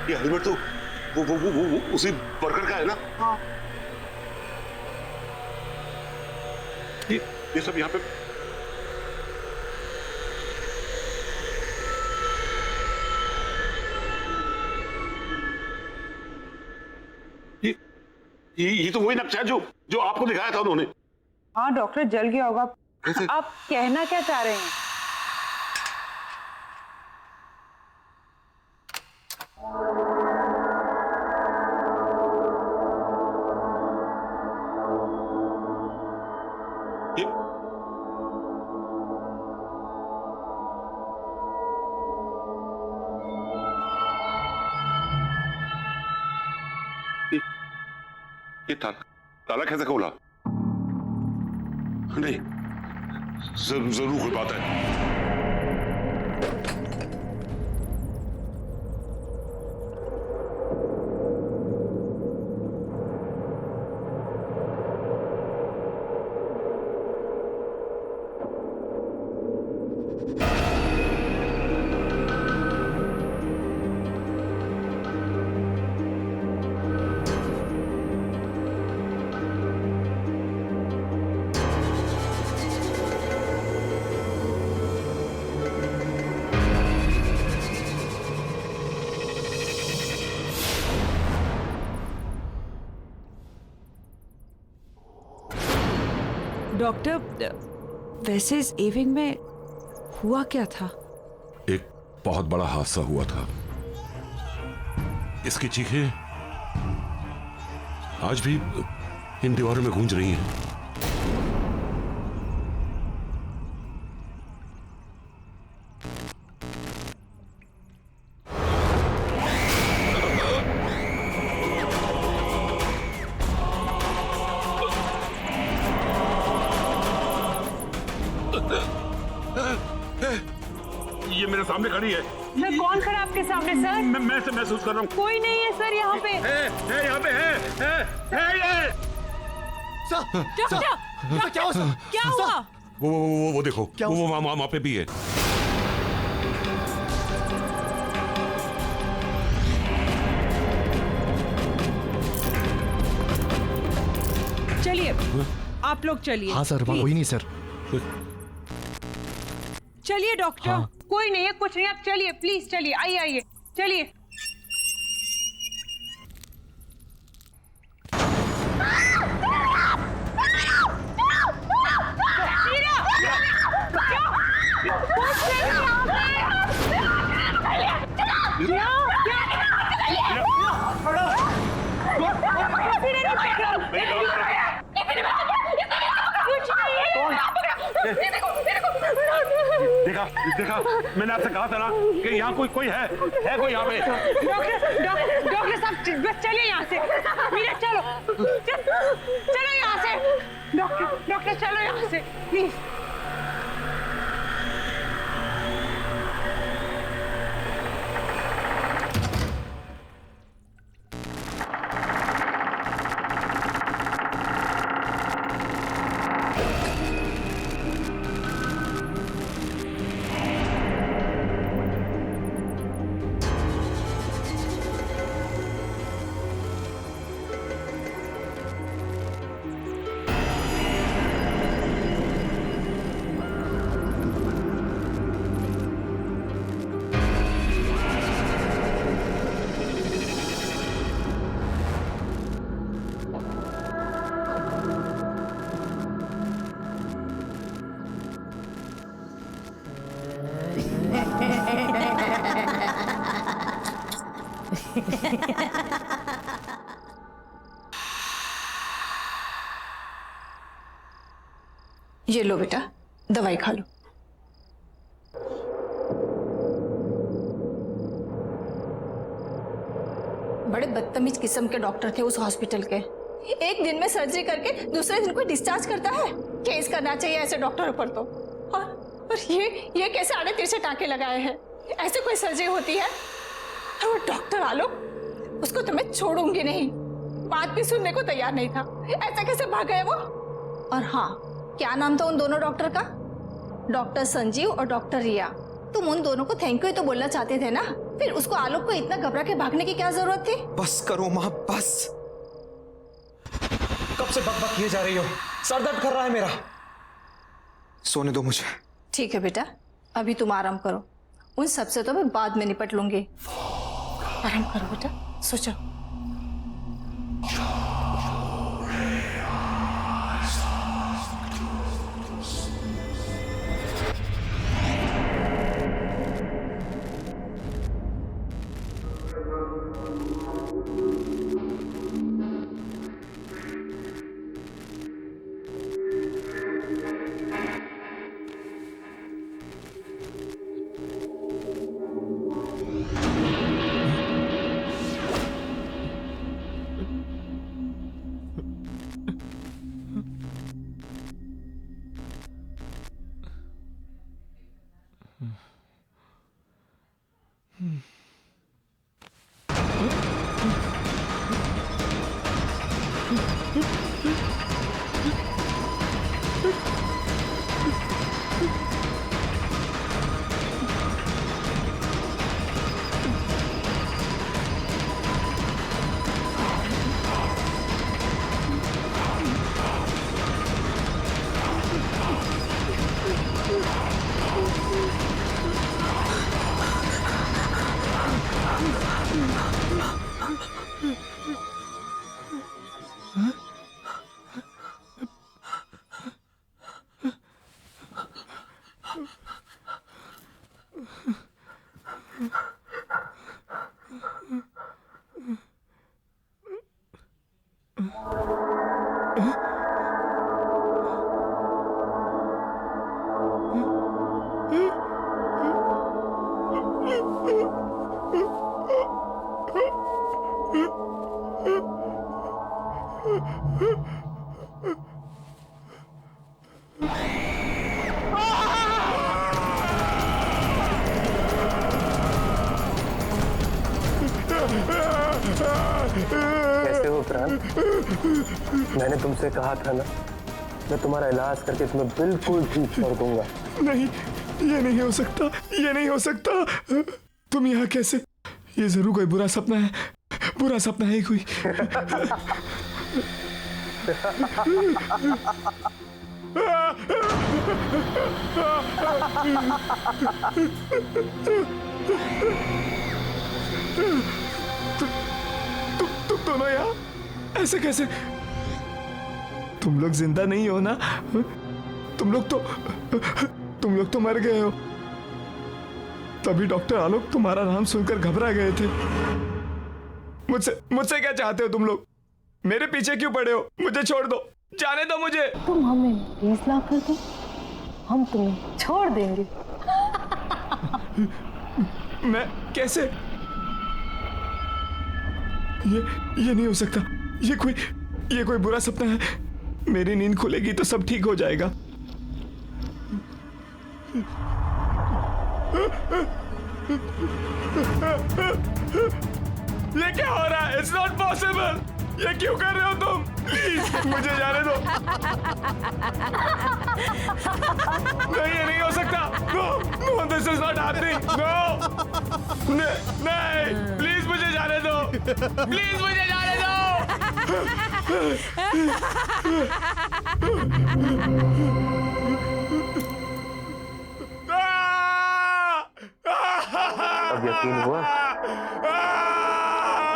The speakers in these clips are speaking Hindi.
ये हेलमेट तो वो उसी वर्कर का है ना? हाँ। ये सब यहाँ पे ये तो वही नक्शा है जो आपको दिखाया था उन्होंने। हाँ डॉक्टर, जल गया होगा। कैसे? आप कहना क्या चाह रहे हैं? ये ताला कैसे खोला? नहीं, जरूर कोई बात है। डॉक्टर, वैसे इस इवनिंग में हुआ क्या था? एक बहुत बड़ा हादसा हुआ था। इसकी चीखें आज भी इन दीवारों में गूंज रही हैं। ये मेरे सामने खड़ी है। सर कौन खड़ा आपके सामने सर? मैं इसे महसूस कर रहा हूँ। कोई नहीं है सर यहाँ पे। है यहाँ पे है ये। डॉक्टर, क्या हुआ? वो देखो, वो वहां पे भी है। चलिए आप लोग चलिए। हाँ सर, कोई नहीं सर। चलिए डॉक्टर। हाँ। कोई नहीं है, कुछ नहीं, आप चलिए प्लीज, चलिए, आइए आइए, चलिए। देखा, मैंने आपसे कहा था ना कि यहाँ कोई है कोई यहाँ पे। डॉक्टर साहब बस चलिए यहाँ से। मीरा चलो चलो यहाँ से। डॉक्टर चलो यहाँ से प्लीज। ये लो बेटा, दवाई खा लो। बड़े बदतमीज किस्म के डॉक्टर थे उस हॉस्पिटल के। एक दिन में सर्जरी करके दूसरे दिन कोई डिस्चार्ज करता है? केस करना चाहिए ऐसे डॉक्टरों पर तो। और ये कैसे आड़े तिरछे टाके लगाए हैं? ऐसे कोई सर्जरी होती है? और वो डॉक्टर आलोक, उसको तो मैं छोड़ूंगी नहीं। बात भी सुनने को तैयार नहीं था। ऐसा कैसे भाग गए वो? और हाँ, क्या नाम था उन दोनों डॉक्टर का? डॉक्टर संजीव और डॉक्टर रिया। तुम उन दोनों को थैंक यू तो बोलना चाहते थे ना, फिर उसको आलोक को इतना घबरा के भागने की क्या जरूरत थी? बस करो माँ, बस। कब से बकबक किए जा रही हो? सर दर्द कर रहा है मेरा। सोने दो मुझे। ठीक है बेटा, अभी तुम आराम करो। उन सबसे तो मैं बाद में निपट लूंगी। आराम करो बेटा, सो जाओ। कैसे हो प्राण? मैंने तुमसे कहा था ना, मैं तुम्हारा इलाज करके तुम्हें बिल्कुल ठीक कर दूंगा। नहीं, ये नहीं हो सकता, ये नहीं हो सकता। तुम यहाँ कैसे? ये जरूर कोई बुरा सपना है, बुरा सपना है कोई। तुम दोनों यहाँ ऐसे कैसे? तुम लोग जिंदा नहीं हो ना? तुम लोग तो मर गए हो। तभी डॉक्टर आलोक तुम्हारा नाम सुनकर घबरा गए थे। मुझसे क्या चाहते हो तुम लोग? मेरे पीछे क्यों पड़े हो? मुझे छोड़ दो, जाने दो मुझे। तुम हमें 20 लाख कर दो, हम तुम्हें छोड़ देंगे। मैं कैसे? ये नहीं हो सकता। ये कोई बुरा सपना है। मेरी नींद खुलेगी तो सब ठीक हो जाएगा। ये क्या हो रहा है? It's not possible। ये क्यों कर रहे हो तुम? प्लीज मुझे जाने दो। नहीं, ये नहीं हो सकता। No, this is not happening। No, नहीं, प्लीज मुझे जाने दो। प्लीज मुझे जाने दो। अब यकीन हुआ?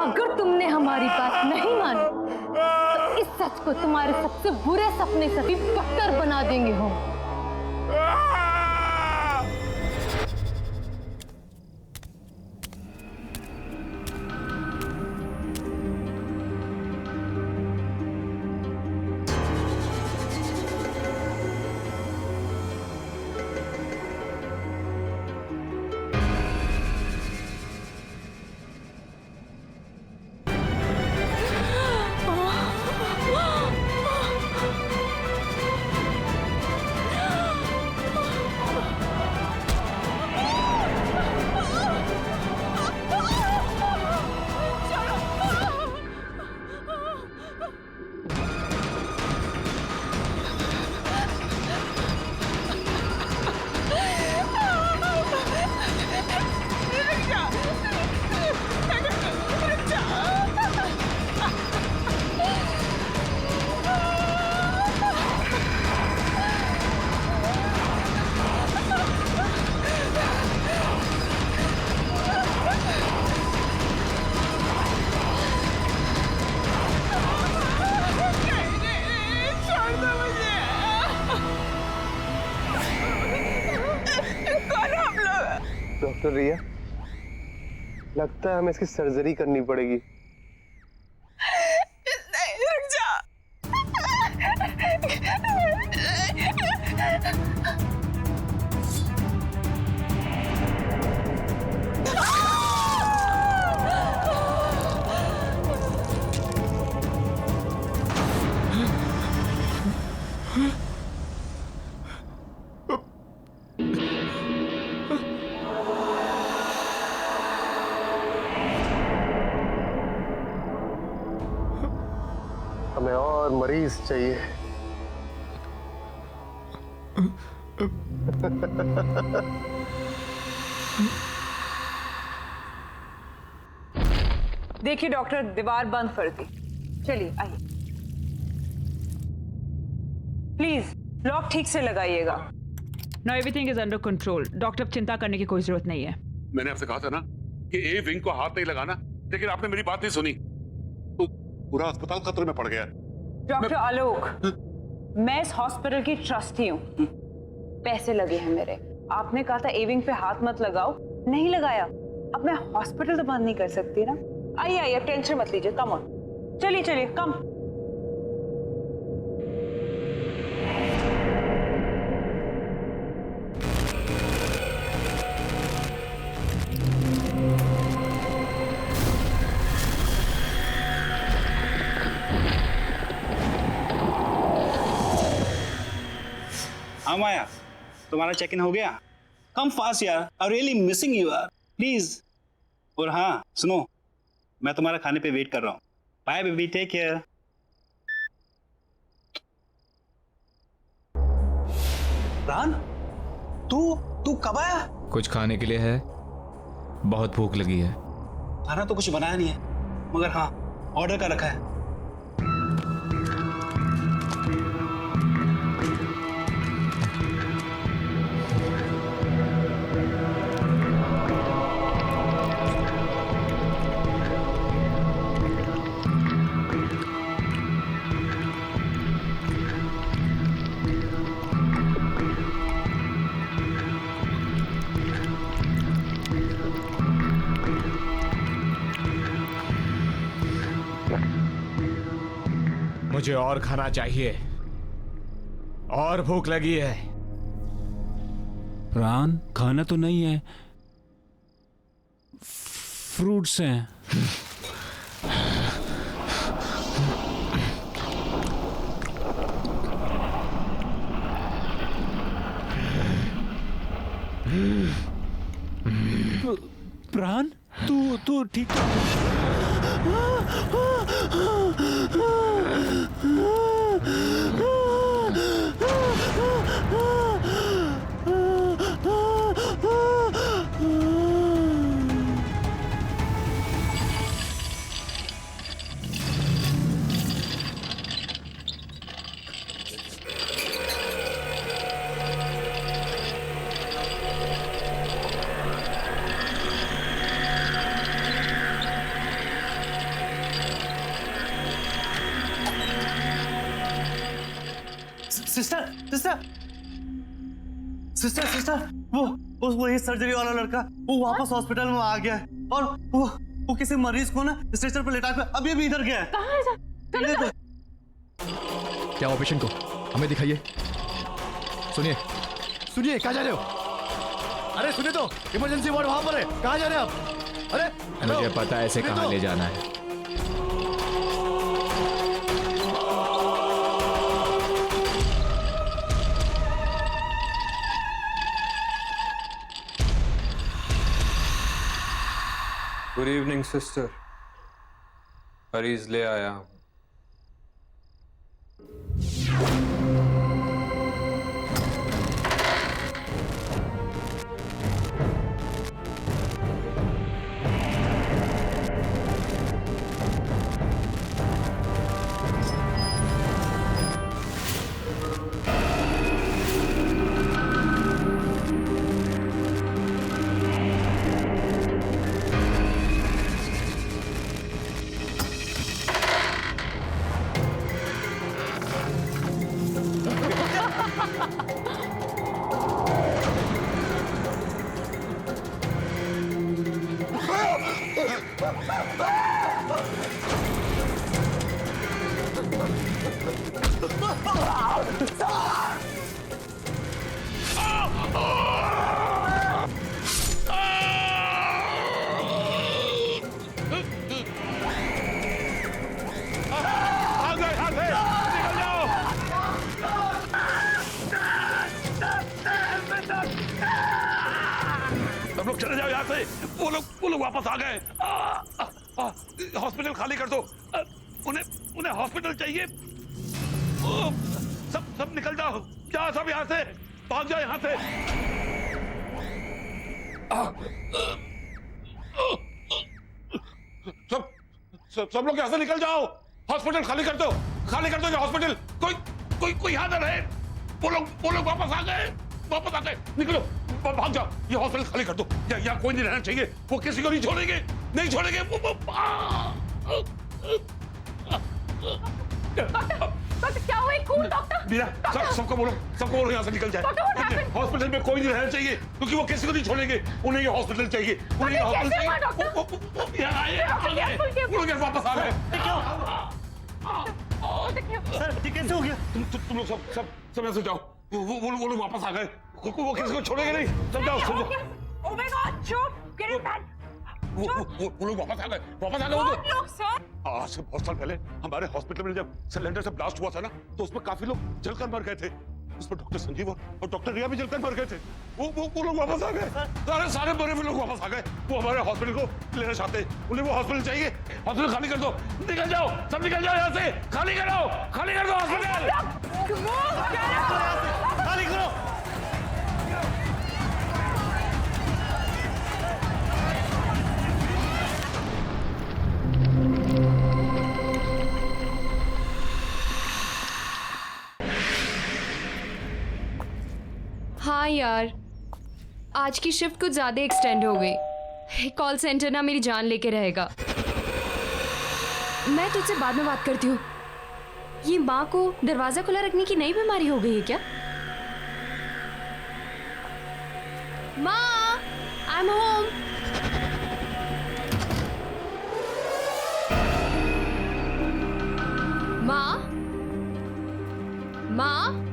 अगर तुमने हमारी बात नहीं मानी तो इस सच को तुम्हारे सबसे बुरे सपने से भी बदतर बना देंगे हम। डॉक्टर रिया, लगता है हमें इसकी सर्जरी करनी पड़ेगी। नहीं, रुक जा। हमें और मरीज चाहिए। देखिए डॉक्टर, दीवार बंद कर दी। चलिए आइए, प्लीज लॉक ठीक से लगाइएगा। No, everything is under control. Doctor, चिंता करने की कोई जरूरत नहीं है। मैंने आपसे कहा था ना कि ए विंग को हाथ नहीं लगाना, लेकिन आपने मेरी बात नहीं सुनी तो पूरा अस्पताल खतरे में पड़ गया। डॉक्टर आलोक, मैं इस हॉस्पिटल की ट्रस्टी हूँ, पैसे लगे हैं मेरे। आपने कहा था ए विंग पे हाथ मत लगाओ, नहीं लगाया। अब मैं हॉस्पिटल तो बंद नहीं कर सकती ना। आइए आइए, टेंशन मत लीजिए, कम ऑन, चलिए चलिए, कम। हाँ माया, तुम्हारा चेक इन हो गया? कम फास्ट यार, आई रियली मिसिंग यू यार, प्लीज। और हाँ सुनो, मैं तुम्हारा खाने पे वेट कर रहा हूँ। Bye baby, take care. रान, तू कब आया? कुछ खाने के लिए है? बहुत भूख लगी है। खाना तो कुछ बनाया नहीं है, मगर हाँ ऑर्डर का रखा है। मुझे और खाना चाहिए, और भूख लगी है। रान, खाना तो नहीं है, फ्रूट्स हैं। प्राण, तू ठीक सिस्टर, वो ये सर्जरी वाला लड़का वो वापस हॉस्पिटल में आ गया है, और वो किसी मरीज को ना स्ट्रेचर पर लेटा कर अभी इधर गया है। कहाँ है सर? क्या हुआ पेशेंट को? हमें दिखाइए। सुनिए, कहाँ जा रहे हो? अरे सुनिए तो, इमरजेंसी वार्ड वहां पर है, कहाँ जा रहे हैं आप? अरे मुझे पता है इसे कहाँ ले जाना है। गुड इवनिंग सिस्टर, मरीज ले आया हूं। सब लोग चले जाओ यहाँ से। वो लोग वापस आ गए। हॉस्पिटल खाली कर दो। उन्हें हॉस्पिटल चाहिए। सब निकल जाओ। जाओ सब यहाँ से, भाग जाओ यहाँ से। सब लोग यहाँ से निकल जाओ। हॉस्पिटल खाली कर दो। खाली कर दो ये हॉस्पिटल। कोई यहाँ ना रहे। वो लोग वापस आ गए। निकलो, भाग जाओ। ये हॉस्पिटल खाली कर दो। यहाँ कोई नहीं रहना चाहिए। वो किसी को नहीं छोड़ेंगे। डॉक्टर क्या हुआ? डॉक्टर मीरा, सबको बोलो यहाँ से निकल जाए। हॉस्पिटल में कोई नहीं रहना चाहिए क्योंकि वो किसी को नहीं छोड़ेंगे। उन्हें ये हॉस्पिटल चाहिए। वो लोग वापस आ गए। सर कैसे हो गया? तुम लोग सब यहाँ से जाओ। वो लोग वापस आ गए। वो किसी को छोड़ेंगे नहीं। सब जाओ। Oh my God, चुप, get it back. वो लोग वापस आ गए। वो लोग सर। आज से बहुत साल पहले हमारे हॉस्पिटल में जब सिलेंडर से ब्लास्ट हुआ था ना, तो उसमें काफी लोग जलकर मर गए थे। उसमें डॉक्टर संजीव और डॉक्टर रिया भी जलकर मर गए थे। वो लोग वापस आ गए। सारे मरे हुए लोग वापस आ गए। वो हमारे हॉस्पिटल को लेना चाहते हैं। उन्हें वो हॉस्पिटल चाहिए। हॉस्पिटल खाली कर दो। निकल जाओ, सब निकल जाओ यहाँ से। खाली कर दो हॉस्पिटल। खाली करो। हाँ यार, आज की शिफ्ट कुछ ज्यादा एक्सटेंड हो गई। कॉल सेंटर ना मेरी जान लेके रहेगा। मैं तुझसे बाद में बात करती हूँ। ये माँ को दरवाजा खुला रखने की नई बीमारी हो गई है क्या? माँ, आई एम होम। माँ, माँ,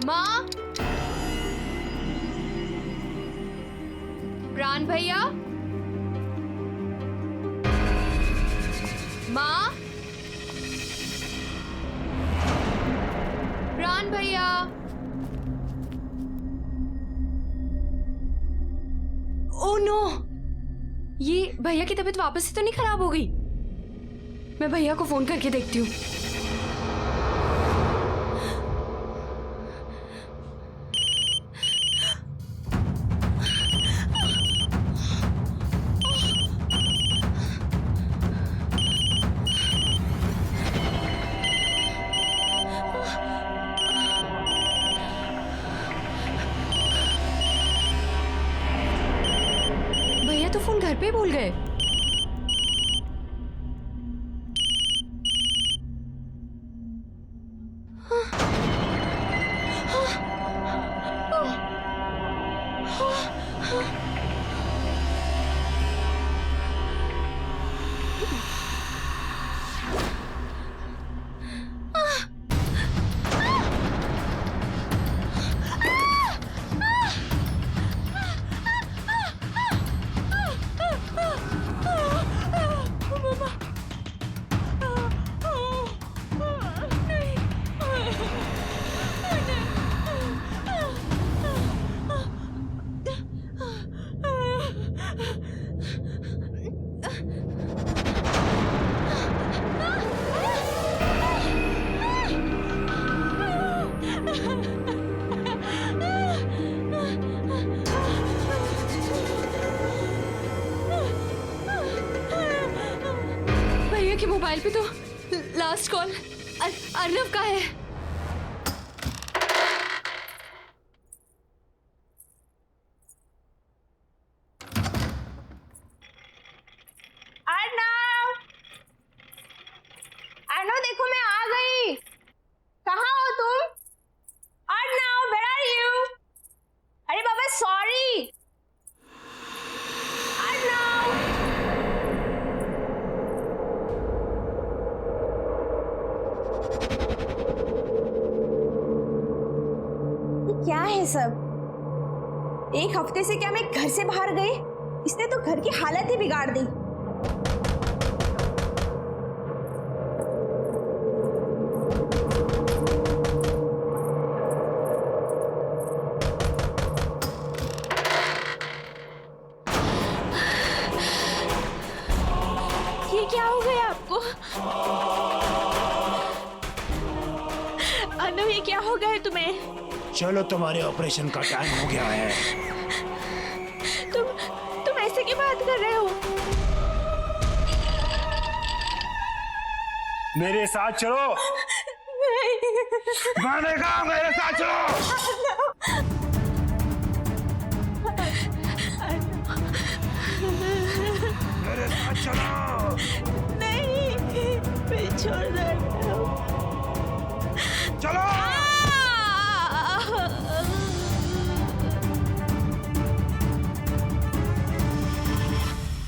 माँ, प्राण भैया, माँ, प्राण भैया। ओह नो, ये भैया की तबीयत वापस से तो नहीं खराब हो गई? मैं भैया को फोन करके देखती हूँ। भैया तो फोन घर पे भूल गए। भैया के मोबाइल पे तो लास्ट कॉल अर्नव का है। अर्नव देखो मैं आ गई। कहाँ हो तुम? Arnav, where are you? ये सब? एक हफ्ते से क्या मैं घर से बाहर गई? इसने तो घर की हालत ही बिगाड़ दी। ये क्या हो गया आपको? अनु, ये क्या हो गया है तुम्हें? चलो, तुम्हारे ऑपरेशन का टाइम हो गया है। तुम ऐसे की बात कर रहे हो? मेरे साथ चलो। मैंने कहा मेरे साथ चलो। मेरे साथ चलो। नहीं, छोड़ दो।